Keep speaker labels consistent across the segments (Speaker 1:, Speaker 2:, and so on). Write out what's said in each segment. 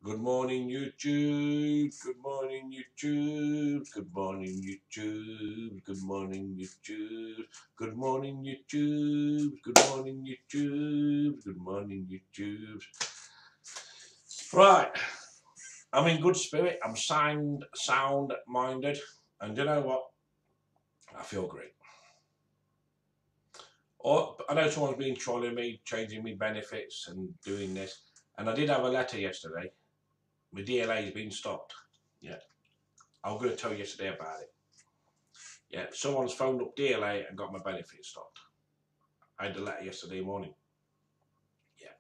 Speaker 1: Good morning, YouTube. Good morning, YouTube. Good morning, YouTube. Good morning, YouTube. Good morning, YouTube. Good morning, YouTube. Good morning, YouTube. Right, I'm in good spirit. I'm sound-minded, and you know what? I feel great. I know someone's been trolling me, changing me benefits, and doing this. And I did have a letter yesterday. My DLA has been stopped. Yeah. I was going to tell you yesterday about it. Yeah, someone's phoned up DLA and got my benefits stopped. I had a letter yesterday morning. Yeah,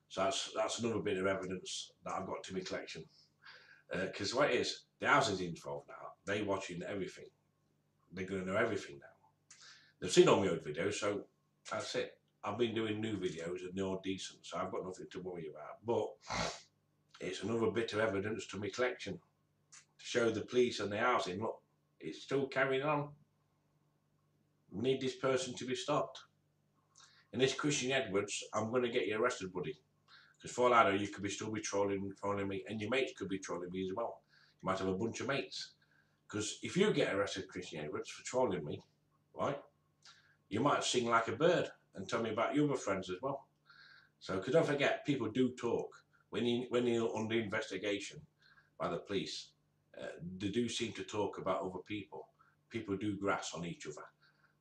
Speaker 1: so that's another bit of evidence that I've got to my collection. Because what it is, the housing's involved now. They're watching everything. They're going to know everything now. They've seen all my old videos, so that's it. I've been doing new videos and they're all decent, so I've got nothing to worry about. But it's another bit of evidence to my collection to show the police and the housing, look, it's still carrying on. We need this person to be stopped. And this Christian Edwards, I'm going to get you arrested, buddy. Because for all I know, you could still be trolling me, and your mates could be trolling me as well. You might have a bunch of mates. Because if you get arrested, Christian Edwards, for trolling me, right, you might sing like a bird and tell me about your other friends as well. So, because don't forget, people do talk. When you're under investigation by the police, they do seem to talk about other people. People do grass on each other.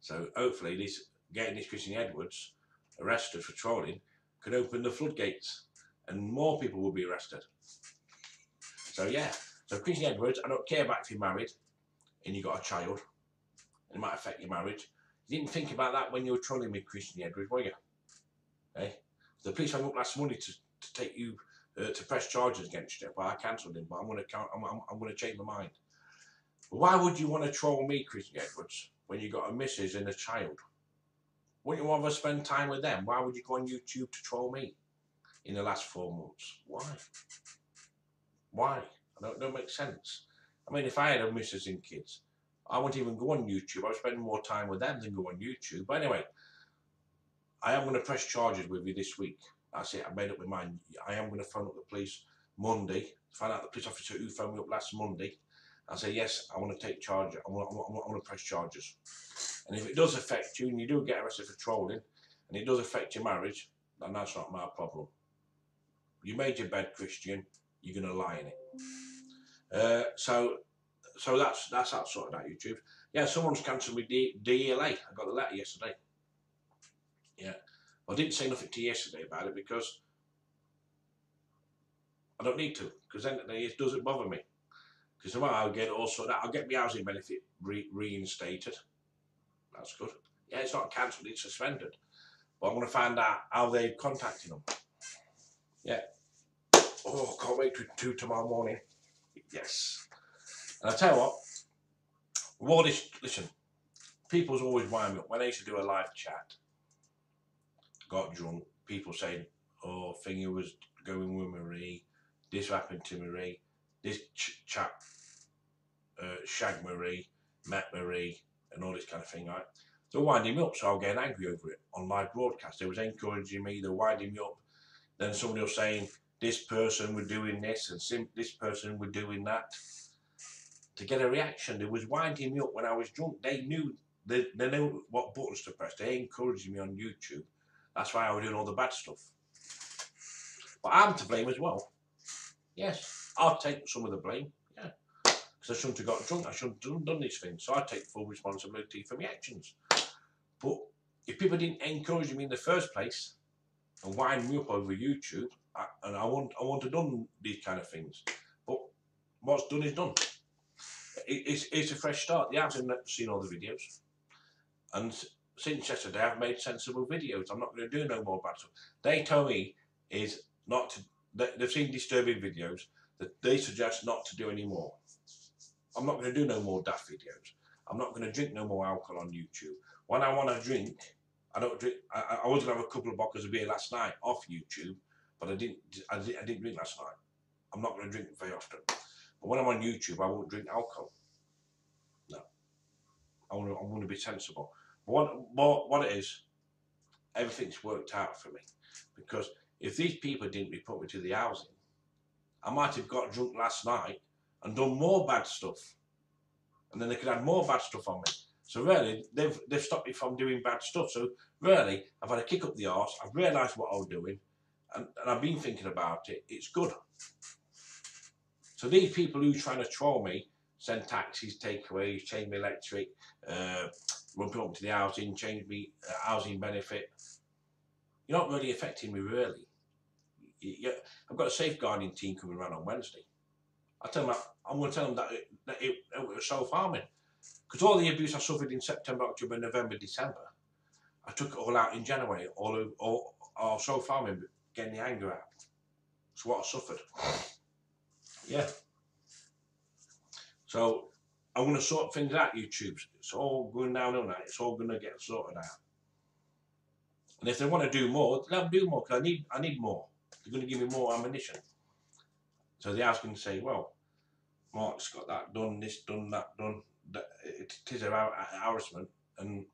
Speaker 1: So hopefully getting this Christian Edwards arrested for trolling could open the floodgates and more people will be arrested. So yeah, so Christian Edwards, I don't care about if you're married and you got a child, it might affect your marriage. You didn't think about that when you were trolling me, Christian Edwards, were you? Hey? The police rang up last Monday to take you to press charges against you, but I cancelled him. But I'm going to change my mind. Why would you want to troll me, Christian Edwards, when you got a missus and a child? Wouldn't you rather spend time with them? Why would you go on YouTube to troll me in the last 4 months? Why? Why? I don't make sense. I mean, if I had a missus and kids, I wouldn't even go on YouTube. I would spend more time with them than go on YouTube. But anyway, I am going to press charges with you this week. That's it. I made up my mind. I am going to phone up the police Monday, find out the police officer who phoned me up last Monday, and say, yes, I want to take charge. I want to press charges. And if it does affect you and you do get arrested for trolling and it does affect your marriage, then that's not my problem. You made your bed, Christian, you're going to lie in it. So that's that sorted out, YouTube. Yeah, someone's cancelled me DLA. I got the letter yesterday. Yeah. I didn't say nothing to you yesterday about it because I don't need to, because then it doesn't bother me. Because tomorrow I'll get all sorted out. I'll get my housing benefit reinstated. That's good. Yeah, it's not cancelled, it's suspended. But I'm going to find out how they're contacting them. Yeah. Oh, can't wait to tomorrow morning. Yes. And I tell you what this, listen, people's always wind me up. When I used to do a live chat, got drunk, people saying, oh, Thingy was going with Marie, this happened to Marie, this chap shagged Marie, met Marie, and all this kind of thing, right? They're winding me up, so I'll get angry over it on live broadcast. They was encouraging me, they're winding me up. Then somebody was saying, this person were doing this, and this person were doing that. To get a reaction, they was winding me up when I was drunk. They knew what buttons to press. They encouraged me on YouTube. That's why I was doing all the bad stuff. But I'm to blame as well. Yes, I'll take some of the blame. Yeah, because I shouldn't have got drunk. I shouldn't have done these things. So I take full responsibility for my actions. But if people didn't encourage me in the first place and wind me up over YouTube, I wouldn't have done these kind of things. But what's done is done. It's a fresh start. They haven't seen all the videos. And since yesterday, I've made sensible videos. I'm not going to do no more bad stuff. They tell me is not to. They've seen disturbing videos that they suggest not to do anymore. I'm not going to do no more daft videos. I'm not going to drink no more alcohol on YouTube. When I want to drink, I don't drink. I was going to have a couple of bottles of beer last night off YouTube, but I didn't drink last night. I'm not going to drink very often. But when I'm on YouTube, I won't drink alcohol. No. I want to be sensible. But what it is, everything's worked out for me. Because if these people didn't report me to the housing, I might have got drunk last night and done more bad stuff. And then they could add more bad stuff on me. So really, they've stopped me from doing bad stuff. So really, I've had a kick up the arse. I've realised what I was doing, and I've been thinking about it. It's good. So these people who are trying to troll me, send taxis, takeaways, change my electric, run people up to the housing, change me housing benefit, you're not really affecting me really. I've got a safeguarding team coming around on Wednesday. I'm going to tell them that it was self-harming. Because all the abuse I suffered in September, October, November, December, I took it all out in January, all self-harming, getting the anger out. It's what I suffered. Yeah. So I'm going to sort things out, YouTube. It's all going downhill now. It's all going to get sorted out. And if they want to do more, let them do more, because I need more. They're going to give me more ammunition. So the house can say, well, Mark's got that done, this done, that done. It is a harassment, and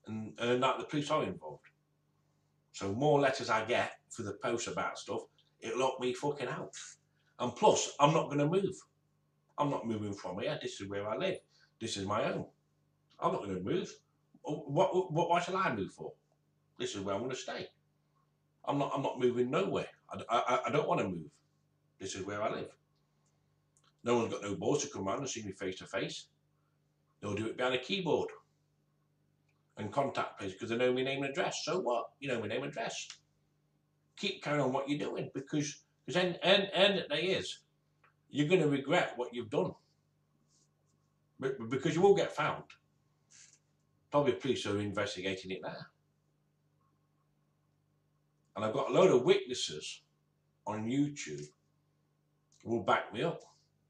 Speaker 1: that the police are involved. So more letters I get for the post about stuff, it'll lock me fucking out. And plus, I'm not going to move. I'm not moving from here. This is where I live. This is my home. I'm not going to move. Why shall I move for? This is where I'm going to stay. I'm not moving nowhere. I don't want to move. This is where I live. No one's got no balls to come round and see me face to face. They'll do it behind a keyboard and contact place because they know my name and address. So what? You know my name and address. Keep carrying on what you're doing, because end of the day is you're going to regret what you've done, because you will get found. Probably police are investigating it now. And I've got a load of witnesses on YouTube who will back me up,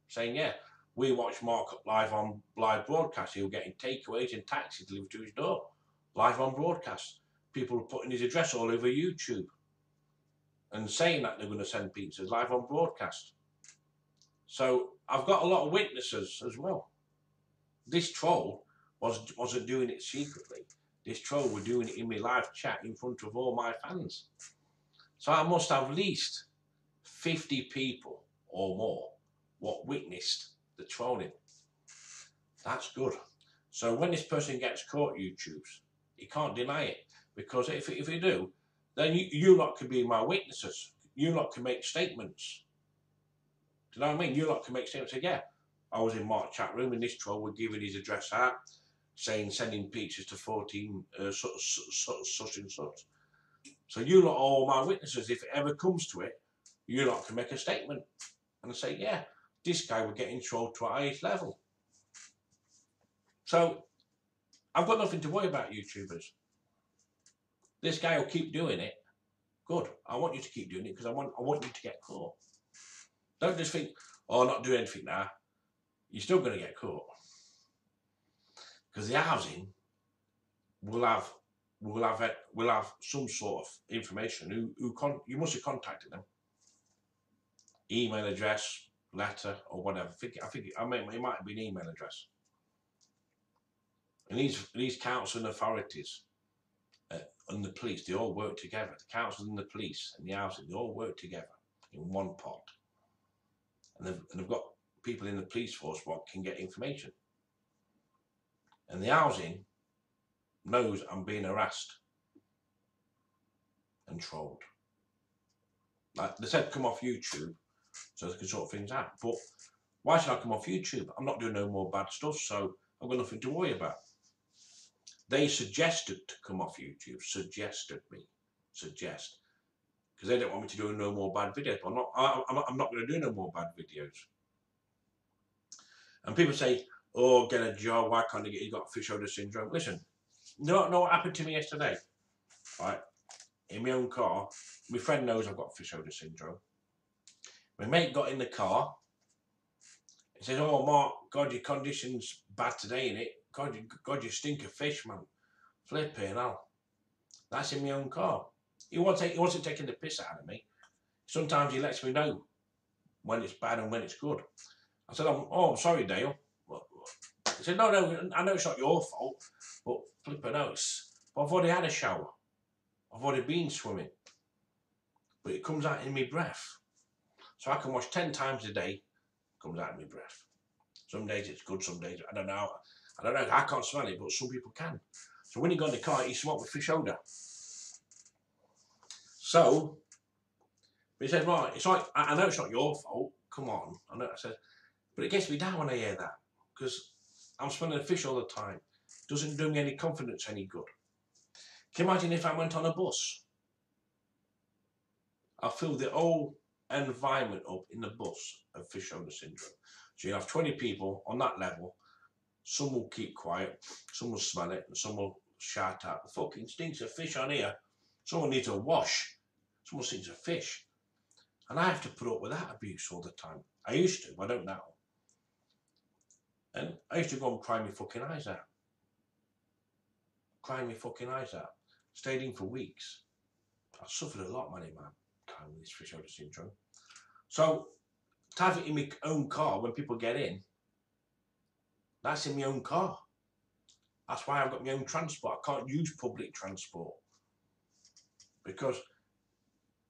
Speaker 1: saying, yeah, we watch Mark live on live broadcast. He was getting takeaways and taxis delivered to his door, live on broadcast. People are putting his address all over YouTube and saying that they're going to send pizzas live on broadcast. So I've got a lot of witnesses as well. This troll wasn't doing it secretly. This troll was doing it in my live chat in front of all my fans. So I must have at least 50 people or more what witnessed the trolling. That's good. So when this person gets caught, YouTubes, he can't deny it, because if you do, then you lot can be my witnesses. You lot can make statements. Do you know what I mean? You lot can make statements. Say, yeah, I was in Mark's chat room and this troll was giving his address out, saying sending pizzas to 14 such and such. So you lot are all my witnesses. If it ever comes to it, you lot can make a statement and say, yeah, this guy will get in trolled to our highest level. So I've got nothing to worry about, YouTubers. This guy will keep doing it. Good. I want you to keep doing it, because I want you to get caught. Don't just think, oh, I'm not doing anything now. You're still going to get caught. Because the housing will have some sort of information. You must have contacted them. Email address, letter, or whatever. I mean, it might have been email address. And these council and authorities and the police, they all work together. The council and the police and the housing, they all work together in one pot. And they've got people in the police force what can get information. And the housing knows I'm being harassed and trolled. Like they said, come off YouTube so they can sort things out. But why should I come off YouTube? I'm not doing no more bad stuff, so I've got nothing to worry about. They suggested to come off YouTube, suggested me, because they don't want me to do no more bad videos. But I'm not going to do no more bad videos. And people say, oh, get a job, why can't you got fish odor syndrome? Listen, you know what happened to me yesterday? Right, in my own car, my friend knows I've got fish odor syndrome. My mate got in the car. He says, oh, Mark, God, your condition's bad today, innit? God, you stink of fish, man. Flipping hell. That's in my own car. He wasn't taking the piss out of me. Sometimes he lets me know when it's bad and when it's good. I said, I'm sorry, Dale. He said, no, I know it's not your fault, but flipping hell, I've already had a shower. I've already been swimming. But it comes out in my breath. So I can wash 10 times a day, comes out of my breath. Some days it's good, some days, I don't know, I can't smell it, but some people can. So when you go in the car, you smell with fish odour. So, he said, right, it's like, I know it's not your fault, come on. I know, I said, but it gets me down when I hear that, because I'm smelling the fish all the time. Doesn't do me any confidence any good. Can you imagine if I went on a bus? I fill the whole environment up in the bus of fish odour syndrome. So you have 20 people on that level. Some will keep quiet, some will smell it, and some will shout out, the fucking stinks of fish on here. Someone needs a wash. Someone stinks of fish. And I have to put up with that abuse all the time. I used to, I don't now. And I used to go and cry my fucking eyes out. Crying my fucking eyes out. Stayed in for weeks. I suffered a lot, man, in my time with this fish odour syndrome. So, to have it in my own car when people get in, that's in my own car. That's why I've got my own transport. I can't use public transport. Because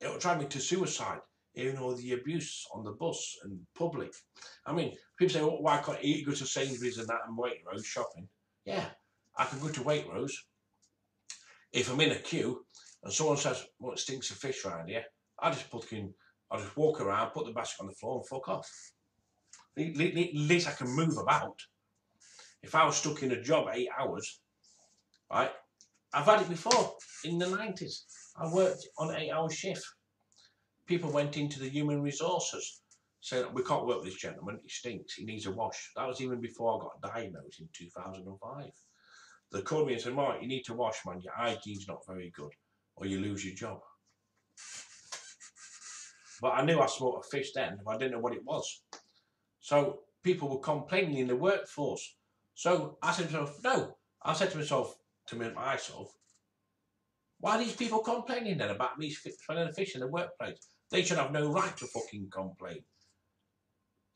Speaker 1: it'll drive me to suicide, hearing all the abuse on the bus and public. I mean, people say, oh, why can't you go to Sainsbury's and that and Waitrose shopping? Yeah, I can go to Waitrose. If I'm in a queue and someone says, well, it stinks of fish around here, I'll just walk around, put the basket on the floor and fuck off. At least I can move about. If I was stuck in a job 8 hours, right, I've had it before in the 90s. I worked on an 8-hour shift. People went into the human resources saying, we can't work with this gentleman, he stinks, he needs a wash. That was even before I got diagnosed in 2005. They called me and said, Mark, you need to wash, man, your hygiene's not very good, or you lose your job. But I knew I smelled a fish then, but I didn't know what it was. So people were complaining in the workforce. So I said to myself, no. I said to myself, why are these people complaining then about me smelling a fish in the workplace? They should have no right to fucking complain.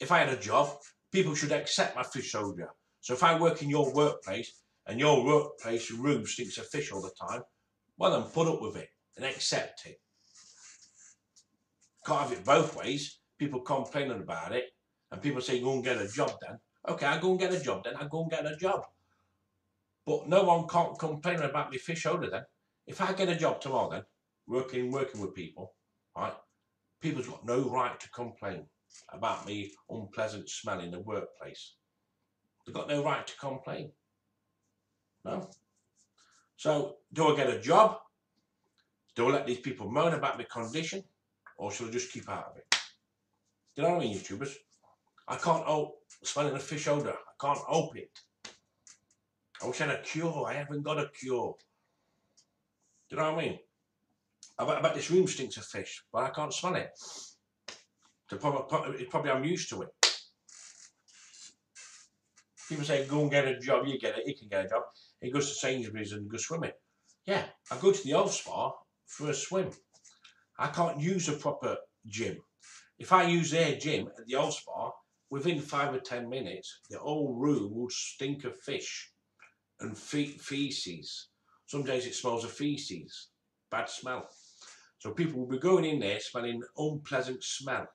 Speaker 1: If I had a job, people should accept my fish odour. So if I work in your workplace and your workplace room stinks of fish all the time, well then put up with it and accept it. Can't have it both ways. People complaining about it and people say go and get a job then. Okay, I go and get a job then, I go and get a job. But no one can't complain about my fish odour then. If I get a job tomorrow then, working with people, right, people's got no right to complain about me unpleasant smell in the workplace. They've got no right to complain. No. So, do I get a job? Do I let these people moan about my condition? Or should I just keep out of it? You know what I mean, YouTubers? I can't help smelling a fish odour. I can't help it. I wish I had a cure. I haven't got a cure. Do you know what I mean? I bet this room stinks of fish, but I can't smell it. So probably I'm used to it. People say, go and get a job. You get it. You can get a job. He goes to Sainsbury's and goes swimming. Yeah, I go to the old spa for a swim. I can't use a proper gym. If I use their gym at the old spa, within 5 or 10 minutes, the whole room will stink of fish and feces. Some days it smells of feces. Bad smell. So people will be going in there smelling unpleasant smell.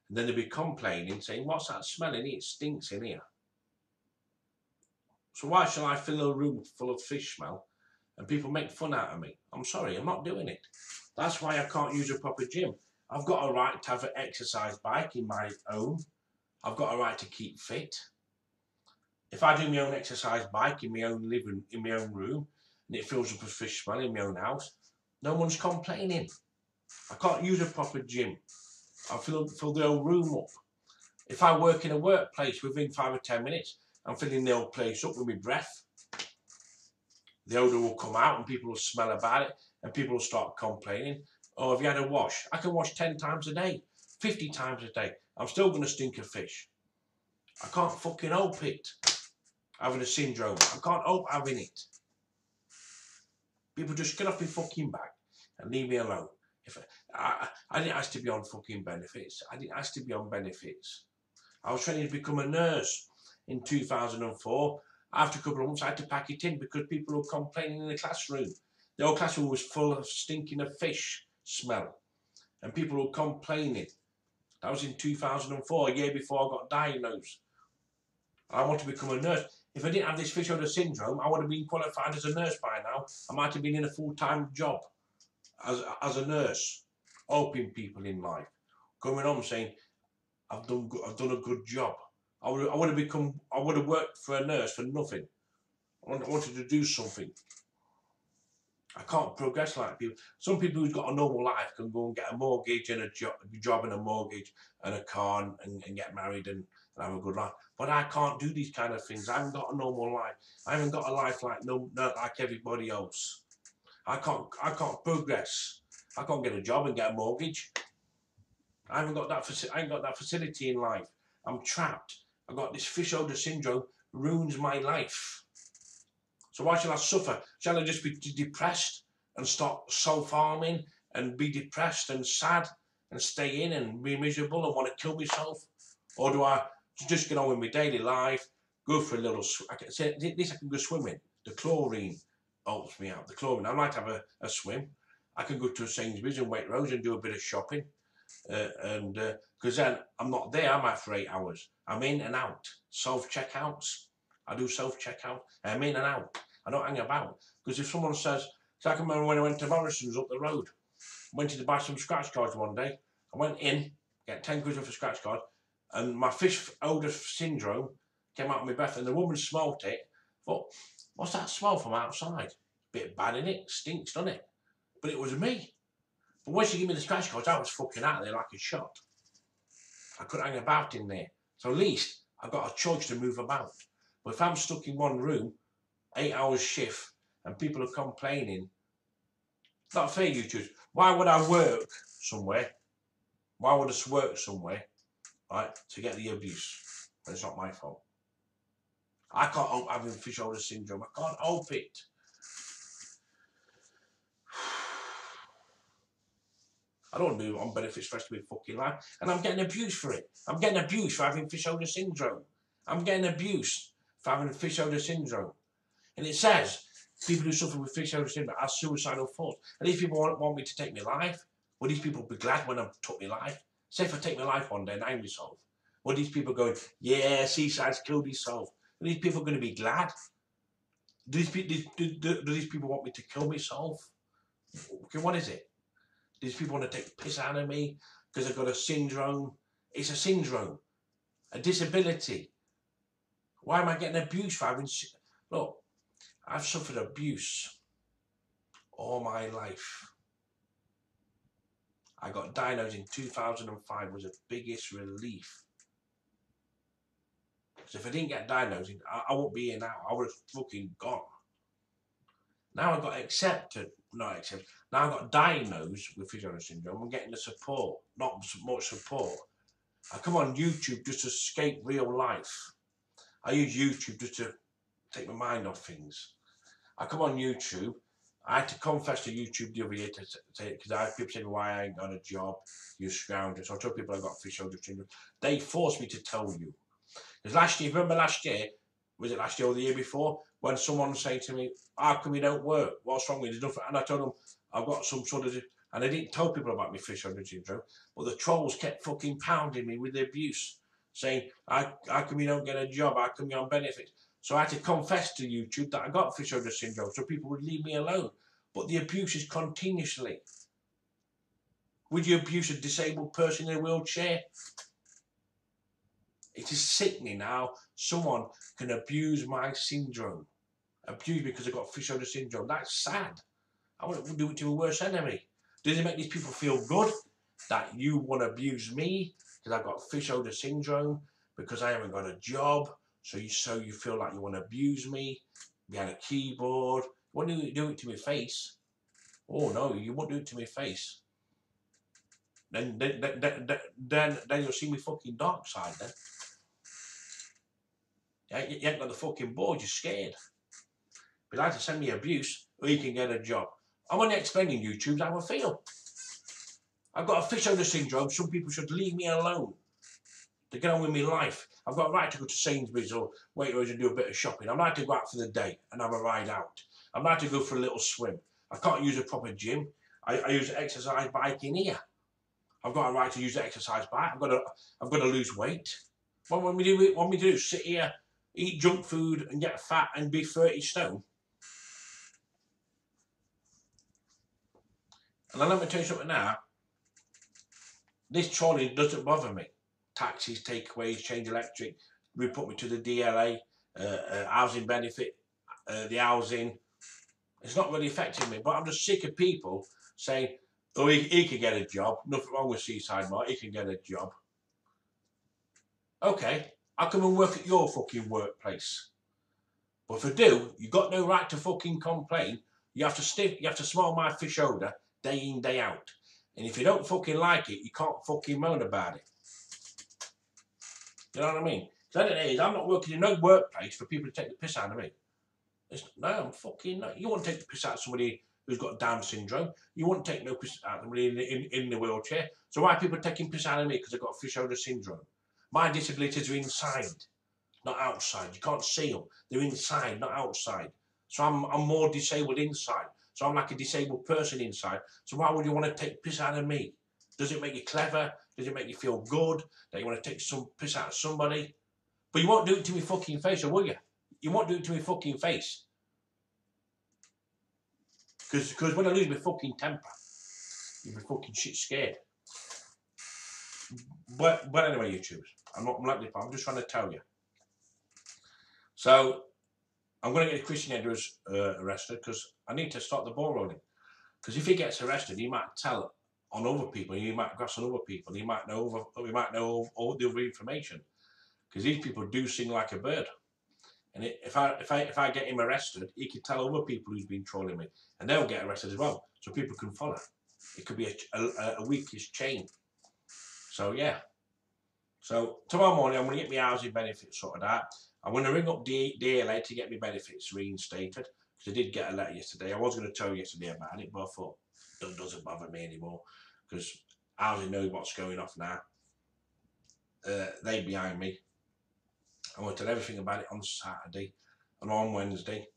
Speaker 1: And then they'll be complaining, saying, what's that smell in here? It stinks in here. So why shall I fill a room full of fish smell and people make fun out of me? I'm sorry, I'm not doing it. That's why I can't use a proper gym. I've got a right to have an exercise bike in my own. I've got a right to keep fit. If I do my own exercise bike in my own living, in my own room, and it fills up with fish smell in my own house, no one's complaining. I can't use a proper gym. I fill the whole room up. If I work in a workplace within 5 or 10 minutes, I'm filling the whole place up with my breath. The odour will come out and people will smell about it and people will start complaining. Oh, have you had a wash? I can wash 10 times a day, 50 times a day. I'm still going to stink of fish. I can't fucking help it. Having a syndrome. I can't help having it. People just get off my fucking back and leave me alone. If I didn't ask to be on fucking benefits. I didn't ask to be on benefits. I was training to become a nurse in 2004. After a couple of months, I had to pack it in because people were complaining in the classroom. The whole classroom was full of stinking of fish smell. And people were complaining That was in 2004, a year before I got diagnosed. I want to become a nurse. If I didn't have this Fisher syndrome, I would have been qualified as a nurse by now. I might have been in a full-time job as a nurse, helping people in life, coming home saying, I've done a good job. I would have worked for a nurse for nothing. I wanted to do something. I can't progress like people. Some people who've got a normal life can go and get a mortgage and a job and a mortgage and a car and get married and have a good life. But I can't do these kind of things. I haven't got a normal life. I haven't got a life like like everybody else. I can't progress. I can't get a job and get a mortgage. I ain't got that facility in life. I'm trapped. I've got this Fisher syndrome, ruins my life. So why shall I suffer? Shall I just be depressed and start self-harming and be depressed and sad and stay in and be miserable and want to kill myself? Or do I just get on with my daily life, go for a little, I can go swimming. The chlorine helps me out. The chlorine, I might have a swim. I can go to Sainsbury's and Waitrose and do a bit of shopping. Because then I'm not there, am I, for 8 hours? I'm in and out. Self-checkouts. I do self-checkout. I'm in and out. I don't hang about. Because if someone says, so I can remember when I went to Morrison's up the road, went to buy some scratch cards one day. I went in, get 10 quid worth of scratch cards, and my fish odour syndrome came out of my breath, and the woman smelt it. Thought, what's that smell from outside? Bit bad, innit? Stinks, doesn't it? But it was me. But when she gave me the scratch cards, I was fucking out of there like a shot. I couldn't hang about in there. So at least I've got a choice to move about. But if I'm stuck in one room, 8 hours shift, and people are complaining, it's not fair, you choose. Why would I work somewhere? Why would I work somewhere, right, to get the abuse? And it's not my fault. I can't help having Fisher syndrome. I can't help it. I don't want to be on benefits for the rest of my fucking life. And I'm getting abused for it. I'm getting abused for having Fisher syndrome. I'm getting abused for having Fisher syndrome. And it says people who suffer with Fisher syndrome are suicidal thoughts. And these people want me to take my life. Will these people be glad when I took my life? Say if I take my life one day and hang myself. Will these people going, yeah, Seaside's killed himself? Are these people going to be glad? Do these people want me to kill myself? Okay, what is it? These people want to take the piss out of me because I've got a syndrome. It's a syndrome, a disability. Why am I getting abused for having... Look, I've suffered abuse all my life. I got diagnosed in 2005, was the biggest relief. So if I didn't get diagnosed, I wouldn't be here now. I would have fucking gone. Now I got accepted, not accepted. Now I got diagnosed with Fisher syndrome. I'm getting the support, not much support. I come on YouTube just to escape real life. I use YouTube just to take my mind off things. I come on YouTube. I had to confess to YouTube the other year because I had people saying why I ain't got a job, you scoundrel. So I told people I got Fisher syndrome. They forced me to tell you. Because last year, remember last year, was it last year or the year before, when someone was saying to me, how come you don't work? What's wrong with you? And I told them, I've got some sort of... And I didn't tell people about my Fisher syndrome, but the trolls kept fucking pounding me with the abuse, saying, how come you don't get a job? How come you're on benefits? So I had to confess to YouTube that I got Fisher syndrome, so people would leave me alone. But the abuse is continuously. Would you abuse a disabled person in a wheelchair? It is sickening how someone can abuse my syndrome. Abuse me because I got Fisher syndrome. That's sad. I wouldn't do it to a worse enemy. Does it make these people feel good that you want to abuse me because I've got Fisher syndrome, because I haven't got a job, so you feel like you want to abuse me behind a keyboard? You want to do it to my face? Oh no, you won't do it to my face. Then you'll see me fucking dark side then. You ain't got the fucking board, you're scared. But like to send me abuse, or you can get a job. I'm only explaining YouTube how I feel. I've got a Fisher syndrome. Some people should leave me alone to get on with my life. I've got a right to go to Sainsbury's or Waitrose and do a bit of shopping. I'm allowed to go out for the day and have a ride out. I'm allowed to go for a little swim. I can't use a proper gym. I use an exercise bike in here. I've got a right to use the exercise bike. I've got to lose weight. What want me to do? Want me to do? Sit here, eat junk food, and get fat and be 30 stone? And then let me tell you something now. This trolley doesn't bother me. Taxis, takeaways, change electric. We put me to the DLA, housing benefit, the housing. It's not really affecting me, but I'm just sick of people saying, oh, he can get a job. Nothing wrong with Seaside Mart. He can get a job. Okay, I'll come and work at your fucking workplace. But if I do, you've got no right to fucking complain. You have to smell my fish odour day in, day out. And if you don't fucking like it, you can't fucking moan about it. You know what I mean? Because I'm not working in no workplace for people to take the piss out of me. No, I'm fucking not. You want to take the piss out of somebody who's got Down syndrome. You won't take no piss out of somebody in the wheelchair. So why are people taking piss out of me because I've got fish odour syndrome? My disabilities are inside, not outside. You can't see them. They're inside, not outside. So I'm more disabled inside. So I'm like a disabled person inside. So why would you want to take piss out of me? Does it make you clever? Does it make you feel good that you want to take some piss out of somebody? But you won't do it to me fucking face, or will you? You won't do it to me fucking face. Because when I lose my fucking temper, you'll be fucking shit scared. But anyway, YouTubers, I'm just trying to tell you. So I'm going to get Christian Edwards arrested because I need to start the ball rolling. Because if he gets arrested, he might tell on other people. He might grass on other people. He might know all the other information. Because these people do sing like a bird. And if I get him arrested, he can tell other people who's been trolling me, and they'll get arrested as well. So people can follow. It could be a weakest chain. So yeah. So tomorrow morning, I'm going to get my housing benefits sorted out. I'm going to ring up DLA to get my benefits reinstated, because I did get a letter yesterday. I was going to tell you yesterday about it, but I thought it doesn't bother me anymore, because housing knows what's going off now. They behind me. I want to tell everything about it on Saturday and on Wednesday.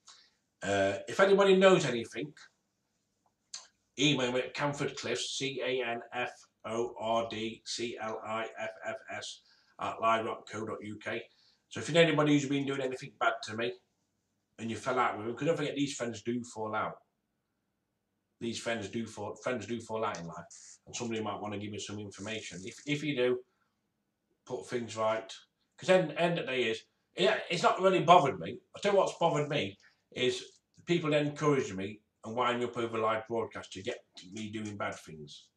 Speaker 1: If anybody knows anything, email me at CanfordCliffs, CanfordCliffs @live.co.uk. So if you know anybody who's been doing anything bad to me and you fell out with them, because don't forget, these friends do fall out. These friends do fall out in life, and somebody might want to give me some information. If you do, put things right. Because end of the day is, it's not really bothered me. I'll tell you what's bothered me is people that encourage me and wind me up over live broadcast to get me doing bad things.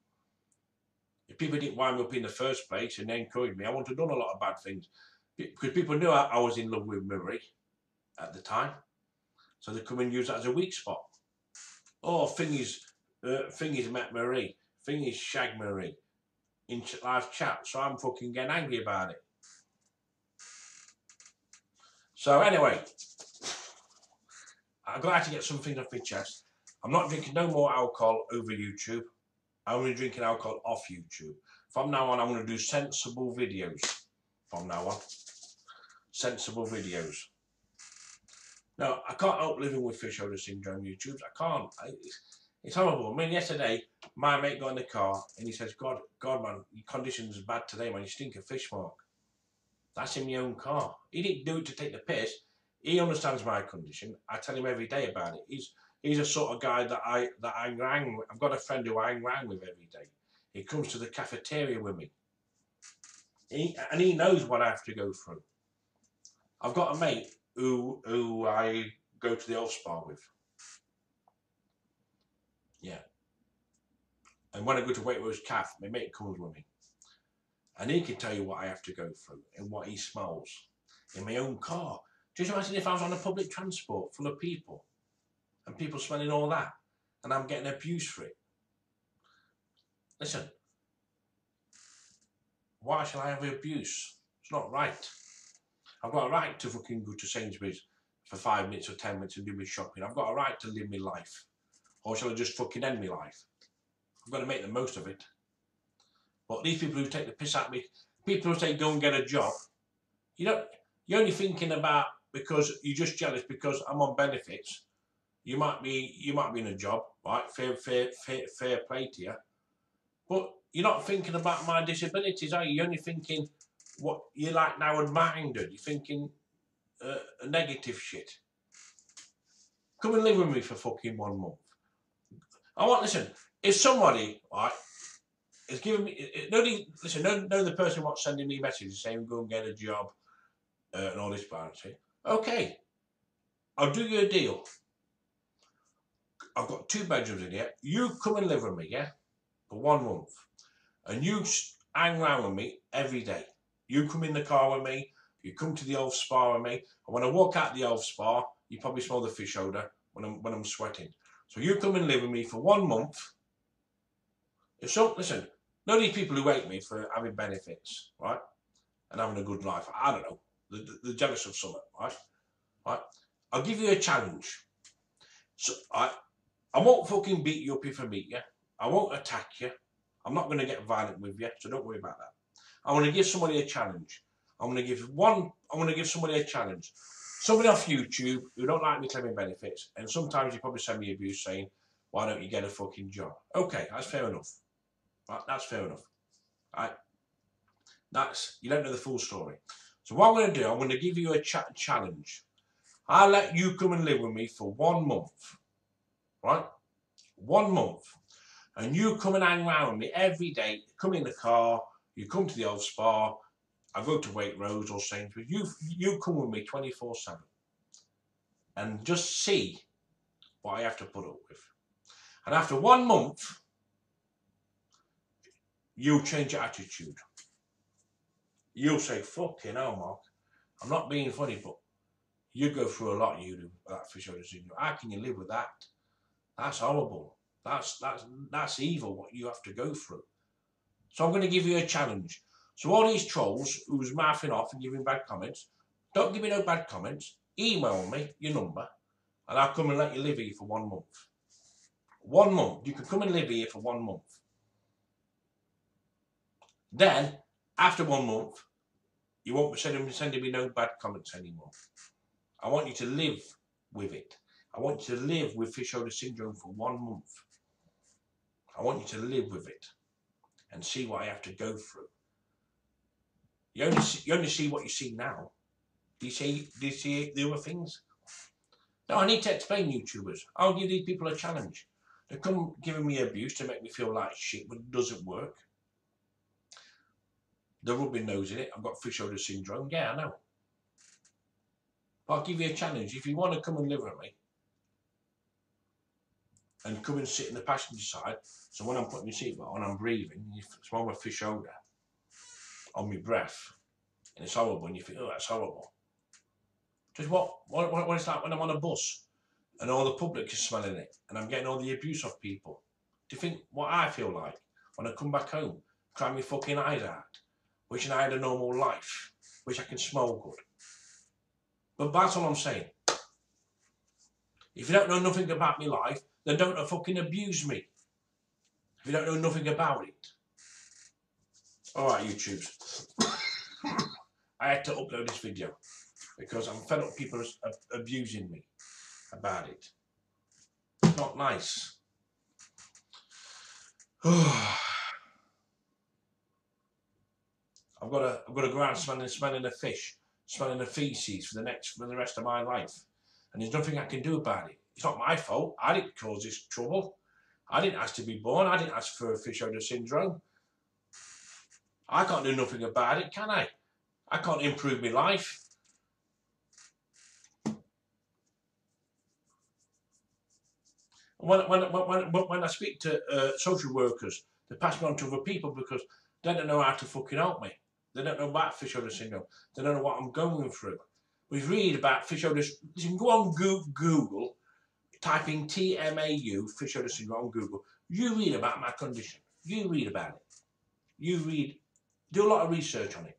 Speaker 1: If people didn't wind me up in the first place and they encouraged me, I wouldn't have done a lot of bad things. Because people knew I was in love with Marie at the time. So they come and use that as a weak spot. Oh, Thingy's met Marie. Thingy's shagged Marie in live chat. So I'm fucking getting angry about it. So anyway, I've got to get some things off my chest. I'm not drinking no more alcohol over YouTube. I'm only drinking alcohol off YouTube. From now on, I'm going to do sensible videos. From now on. Sensible videos. No, I can't help living with fish odour syndrome, YouTubes. I can't. It's horrible. I mean, yesterday, my mate got in the car and he says, God, man, your condition's bad today, man. You stink of fish mark. That's in my own car. He didn't do it to take the piss. He understands my condition. I tell him every day about it. He's a sort of guy that I hang with. I've got a friend who I hang around with every day. He comes to the cafeteria with me. And he knows what I have to go through. I've got a mate who I go to the health spa with. Yeah. And when I go to Waitrose Cafe, my mate comes with me. And he can tell you what I have to go through and what he smells in my own car. Just imagine if I was on a public transport full of people and people smelling all that and I'm getting abused for it. Listen, why shall I have abuse? It's not right. I've got a right to fucking go to Sainsbury's for 5 minutes or 10 minutes and do my shopping. I've got a right to live my life. Or shall I just fucking end my life? I've got to make the most of it. But these people who take the piss out of me, people who say go and get a job, you're only thinking about because you're just jealous because I'm on benefits. You might be in a job, right? Fair play to you. But you're not thinking about my disabilities, are you? You're only thinking what you like now and minded. You're thinking negative shit. Come and live with me for fucking 1 month. Listen, if somebody, right, is giving me, no the person wants sending me messages saying go and get a job and all this bounty. Okay, I'll do you a deal. I've got 2 bedrooms in here. You come and live with me, yeah, for 1 month. And you hang around with me every day. You come in the car with me. You come to the Elf Spa with me. And when I walk out the Elf Spa, you probably smell the fish odour when I'm sweating. So you come and live with me for 1 month. Listen, none of these people who hate me for having benefits, right, and having a good life, I don't know, they're jealous of something, right? I'll give you a challenge. So I won't fucking beat you up if I meet you. I won't attack you. I'm not going to get violent with you, so don't worry about that. I want to give somebody a challenge. I want to give somebody a challenge. Somebody off YouTube who don't like me claiming benefits, and sometimes you probably send me abuse saying, why don't you get a fucking job? Okay, that's fair enough. Right, that's fair enough. Right? You don't know the full story. So what I'm going to do, I'm going to give you a challenge. I'll let you come and live with me for 1 month. Right? 1 month. And you come and hang around with me every day. You come in the car, you come to the Elf Spa, I go to Waitrose or Sainsbury's. You come with me 24/7. And just see what I have to put up with. And after 1 month, you'll change your attitude. You'll say, fucking hell, Mark, I'm not being funny, but you go through a lot, you do, that fish odour syndrome. How can you live with that? That's horrible. That's evil, what you have to go through. So I'm going to give you a challenge. So all these trolls who's mouthing off and giving bad comments, don't give me no bad comments. Email me your number, and I'll come and let you live here for 1 month. 1 month. You can come and live here for 1 month. Then, after 1 month, you won't be sending me no bad comments anymore. I want you to live with it. I want you to live with fish odour syndrome for 1 month. I want you to live with it and see what I have to go through. You only see what you see now. Do you see the other things? No, I need to explain, YouTubers. I'll give these people a challenge. They come giving me abuse to make me feel like shit, but it doesn't work. They're rubbing nose in it. I've got fish odour syndrome. Yeah, I know. But I'll give you a challenge. If you want to come and live with me, and come and sit in the passenger side, so when I'm putting my seatbelt on, I'm breathing, you smell my fish odour on my breath, and it's horrible, and you think, oh, that's horrible. Just what it's like when I'm on a bus, and all the public is smelling it, and I'm getting all the abuse off people. Do you think what I feel like when I come back home, cry my fucking eyes out, wishing I had a normal life, wish I can smell good? But that's all I'm saying. If you don't know nothing about my life, then don't fucking abuse me. If you don't know nothing about it. Alright, YouTubes. I had to upload this video because I'm fed up people abusing me about it. It's not nice. I've got to go out smelling the fish, smelling the feces for the rest of my life. And there's nothing I can do about it. It's not my fault. I didn't cause this trouble. I didn't ask to be born. I didn't ask for fish odour syndrome. I can't do nothing about it, can I? I can't improve my life. When I speak to social workers, they pass me on to other people because they don't know how to fucking help me. They don't know about fish odour syndrome. They don't know what I'm going through. We read about fish odour. You can go on Google, type in TMAU, fish odour syndrome on Google. You read about my condition. You read about it. Do a lot of research on it.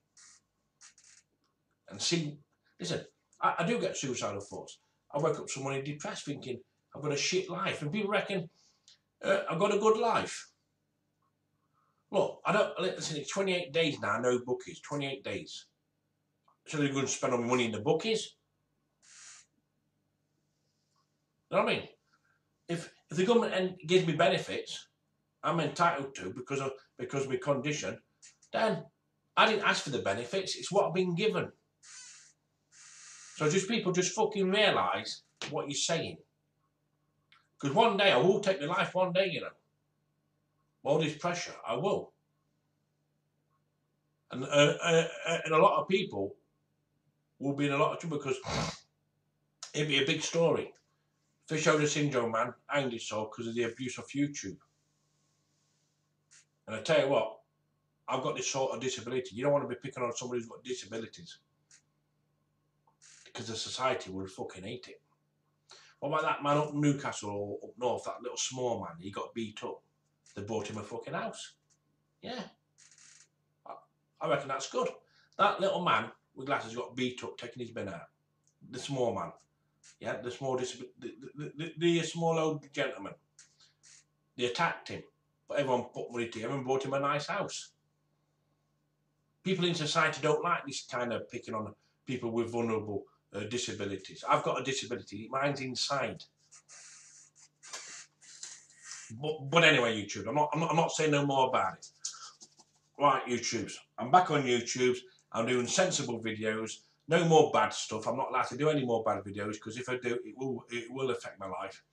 Speaker 1: And see, listen, I do get suicidal thoughts. I wake up some morning depressed thinking I've got a shit life. And people reckon I've got a good life. Look, listen, it's 28 days now, no bookies, 28 days. So they're going to spend all my money in the bookies. You know what I mean? If the government gives me benefits, I'm entitled to because of my condition, then I didn't ask for the benefits. It's what I've been given. So just people just fucking realise what you're saying. Because one day I will take my life. One day, you know, all this pressure, I will. And a lot of people will be in a lot of trouble because it'd be a big story. Fish owner syndrome man hanged himself because of the abuse of YouTube. And I tell you what, I've got this sort of disability. You don't want to be picking on somebody who's got disabilities, because the society will fucking hate it. What about that man up in Newcastle or up north, that little small man, he got beat up. They bought him a fucking house. Yeah. I reckon that's good. That little man with glasses got beat up, taking his bin out. The small man. Yeah, the small the small old gentleman. They attacked him, but everyone put money to him and bought him a nice house. People in society don't like this kind of picking on people with vulnerable disabilities. I've got a disability, mine's inside. But anyway, YouTube, I'm not saying no more about it. Right, YouTubes, I'm back on YouTube. I'm doing sensible videos. No more bad stuff. I'm not allowed to do any more bad videos because if I do, it will affect my life.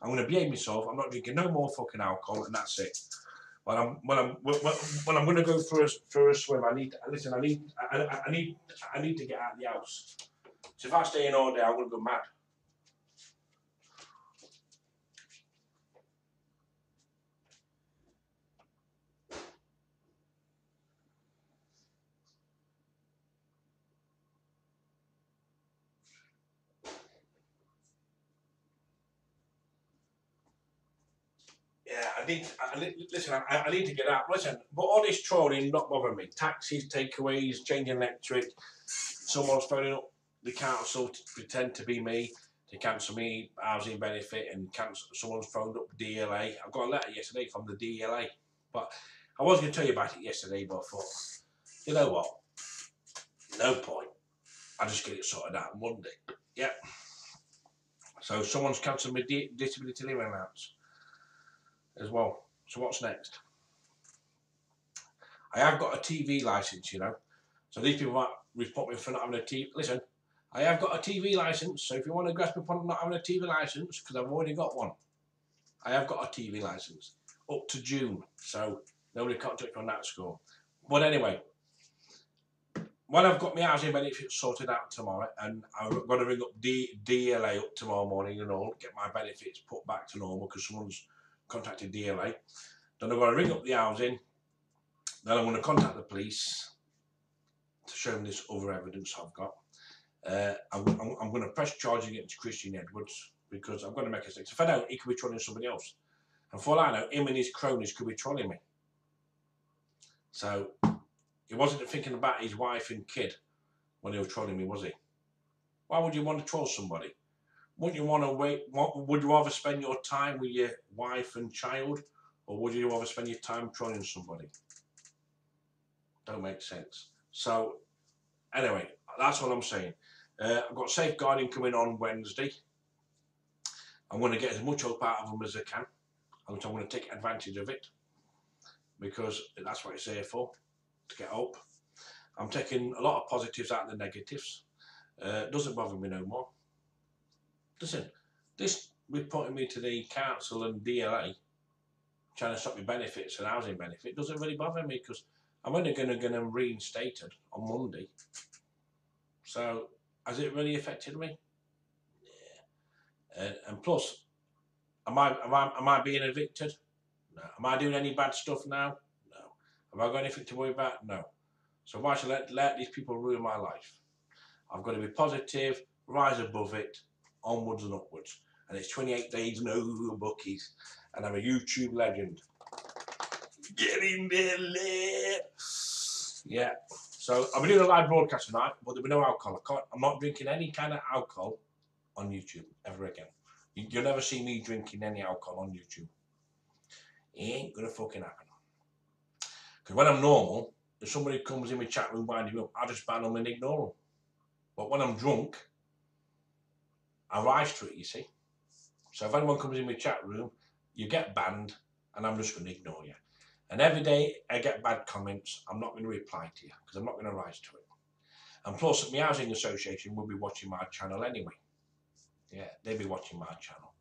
Speaker 1: I'm going to behave myself. I'm not drinking no more fucking alcohol, and that's it. When I'm going to go for a swim, I need to get out of the house. So if I stay in all day, I'm going to go mad. Yeah, I need to get out. Listen, but all this trolling not bothering me. Taxis, takeaways, changing electric. Someone's phoning up the council to pretend to be me to cancel me housing benefit and cancel. Someone's phoned up DLA. I got a letter yesterday from the DLA, but I was going to tell you about it yesterday, but I thought, you know what? No point. I'll just get it sorted out on Monday. Yeah. So someone's cancelled my disability living allowance as well. So what's next? I have got a TV licence, you know. So these people might report me for not having a TV. Listen, I have got a TV licence. So if you want to grasp upon not having a TV licence, because I've already got one, I have got a TV licence up to June. So nobody can't touch me on that score. But anyway, when I've got my housing benefits sorted out tomorrow, and I'm going to ring up DLA up tomorrow morning and all, get my benefits put back to normal because someone's contacted DLA. Then I'm going to ring up the housing. Then I'm going to contact the police to show them this other evidence I've got. I'm going to press charge against Christian Edwards because I'm going to make a mistake. If I don't, he could be trolling somebody else. And for all I know, him and his cronies could be trolling me. So he wasn't thinking about his wife and kid when he was trolling me, was he? Why would you want to troll somebody? Wouldn't you want to wait? Would you rather spend your time with your wife and child, or would you rather spend your time trolling somebody? Don't make sense. So anyway, that's what I'm saying. I've got safeguarding coming on Wednesday. I'm going to get as much help out of them as I can. I'm going to take advantage of it because that's what it's here for, to get help. I'm taking a lot of positives out of the negatives. Doesn't bother me no more. Listen, this reporting me to the council and DLA, trying to stop me benefits and housing benefit, doesn't really bother me because I'm only going to get them reinstated on Monday. So, has it really affected me? Yeah. And plus, am I being evicted? No. Am I doing any bad stuff now? No. Have I got anything to worry about? No. So why should I let these people ruin my life? I've got to be positive, rise above it, onwards and upwards. And it's 28 days, no bookies. And I'm a YouTube legend. Get in there, lad. Yeah. So I'll be doing a live broadcast tonight, but there'll be no alcohol. I'm not drinking any kind of alcohol on YouTube ever again. You'll never see me drinking any alcohol on YouTube. It ain't gonna fucking happen. Because when I'm normal, if somebody comes in my chat room winding me up, I just ban them and ignore them. But when I'm drunk, I rise to it, you see. So if anyone comes in my chat room, you get banned and I'm just going to ignore you. And every day I get bad comments, I'm not going to reply to you because I'm not going to rise to it. And plus, my housing association will be watching my channel anyway. Yeah, they'll be watching my channel.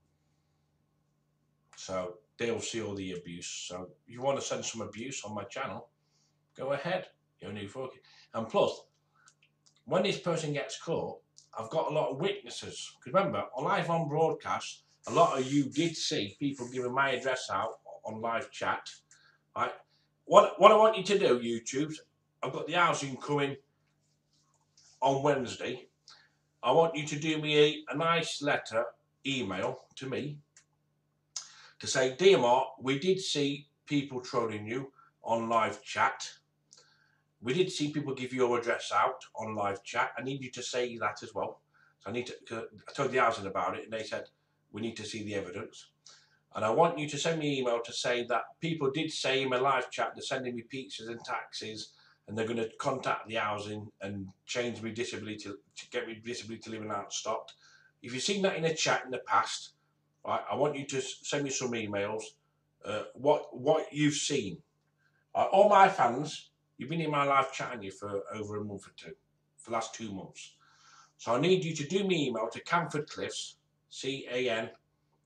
Speaker 1: So they'll see all the abuse. So if you want to send some abuse on my channel, go ahead. You're new folk. And plus, when this person gets caught, I've got a lot of witnesses. Because remember, live on broadcast, a lot of you did see people giving my address out on live chat. Right? What I want you to do, YouTube, I've got the housing coming on Wednesday. I want you to do me a nice letter, email to me, to say, dear Mark, we did see people trolling you on live chat. We did see people give your address out on live chat. I need you to say that as well. So I told the housing about it and they said, we need to see the evidence. And I want you to send me an email to say that people did say in my live chat, they're sending me pizzas and taxis and they're going to contact the housing and change me disability to get me disability living out stopped. If you've seen that in a chat in the past, right, I want you to send me some emails, what you've seen. All my fans, you've been in my live chatting you for over a month or two, for the last 2 months. So I need you to do me email to Canford Cliffs, C-A-N,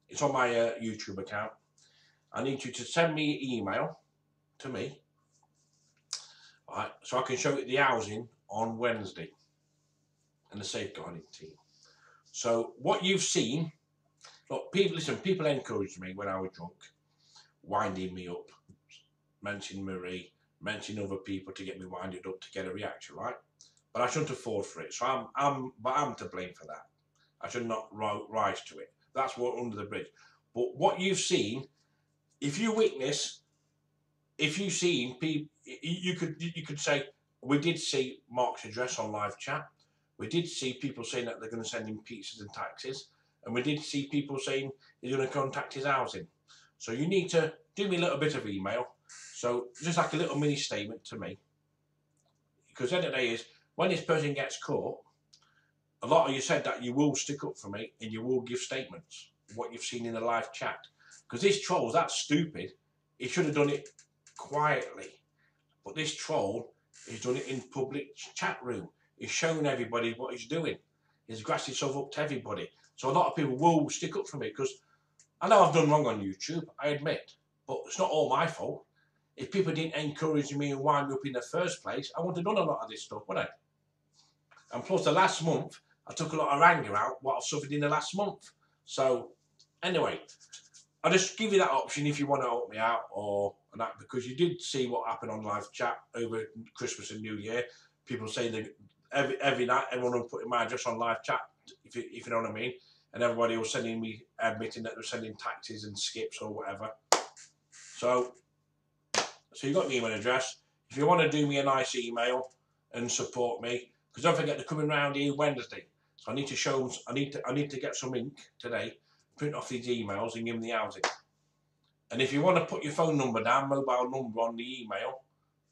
Speaker 1: it's on my YouTube account. I need you to send me an email to me, right, so I can show it the housing on Wednesday and the safeguarding team. So what you've seen, look, people encouraged me when I was drunk, winding me up, mentioning Marie, mentioning other people to get me winded up to get a reaction, right? But I shouldn't have fallen for it. So I'm to blame for that. I should not rise to it. That's what under the bridge. But what you've seen, if you've seen people, you could say, we did see Mark's address on live chat. We did see people saying that they're going to send him pizzas and taxis. And we did see people saying he's going to contact his housing. So you need to do me a little bit of email. So just like a little mini statement to me. Because the end of the day is, when this person gets caught, a lot of you said that you will stick up for me and you will give statements, what you've seen in the live chat. Because this troll's that stupid, he should have done it quietly. But this troll, he's done it in public chat room. He's showing everybody what he's doing. He's grassed himself up to everybody. So a lot of people will stick up for me because I know I've done wrong on YouTube, I admit. But it's not all my fault. If people didn't encourage me and wind me up in the first place, I wouldn't have done a lot of this stuff, would I? And plus the last month, I took a lot of anger out what I've suffered in the last month. So anyway, I'll just give you that option if you want to help me out or that, because you did see what happened on live chat over Christmas and New Year. People say that every night everyone was putting my address on live chat, if you know what I mean. And everybody was sending me, admitting that they were sending taxis and skips or whatever. So you got my email address. If you want to do me a nice email and support me, because don't forget they're coming round here Wednesday. So I need to show them, I need to get some ink today, print off these emails and give them the housing. And if you want to put your phone number down, mobile number on the email,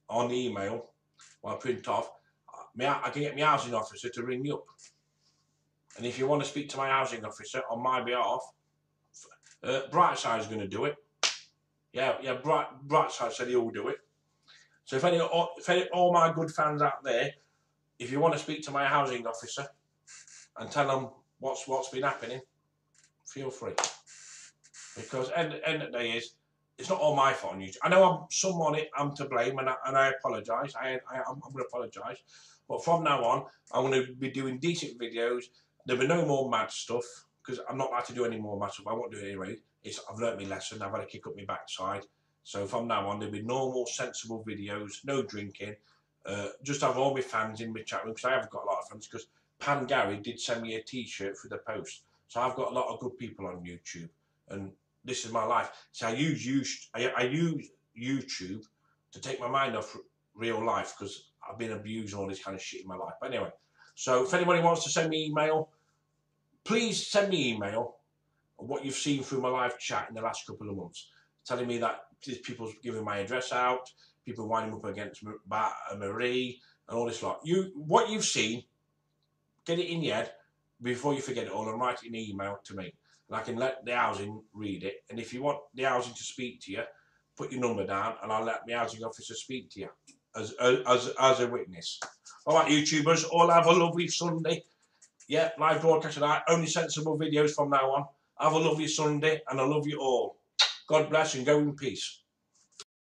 Speaker 1: while I print off, I can get my housing officer to ring you up. And if you want to speak to my housing officer on my behalf, Brightside is going to do it. Yeah, Brightside said he'll do it. So if all my good fans out there, if you want to speak to my housing officer and tell them what's been happening, feel free. Because end of the day is, it's not all my fault on YouTube. I know I'm to blame and I apologise. I'm going to apologise. But from now on, I'm going to be doing decent videos. There'll be no more mad stuff because I'm not allowed to do any more mad stuff. I won't do it anyway. I've learnt my lesson. I've had to kick up my backside. So from now on, there'll be normal, sensible videos. No drinking. Just have all my fans in my chat room because I have got a lot of fans. Because Pan Gary did send me a T-shirt for the post. So I've got a lot of good people on YouTube, and this is my life. So I use YouTube to take my mind off real life because I've been abused and all this kind of shit in my life. But anyway, so if anybody wants to send me email, please send me email of what you've seen through my live chat in the last couple of months, telling me that people's giving my address out, people winding up against Marie and all this lot. What you've seen, get it in your head before you forget it all and write it in an email to me. And I can let the housing read it. And if you want the housing to speak to you, put your number down and I'll let my housing officer speak to you as a witness. All right, YouTubers, all have a lovely Sunday. Yeah, live broadcast tonight, only sensible videos from now on. Have a lovely Sunday and I love you all. God bless and go in peace.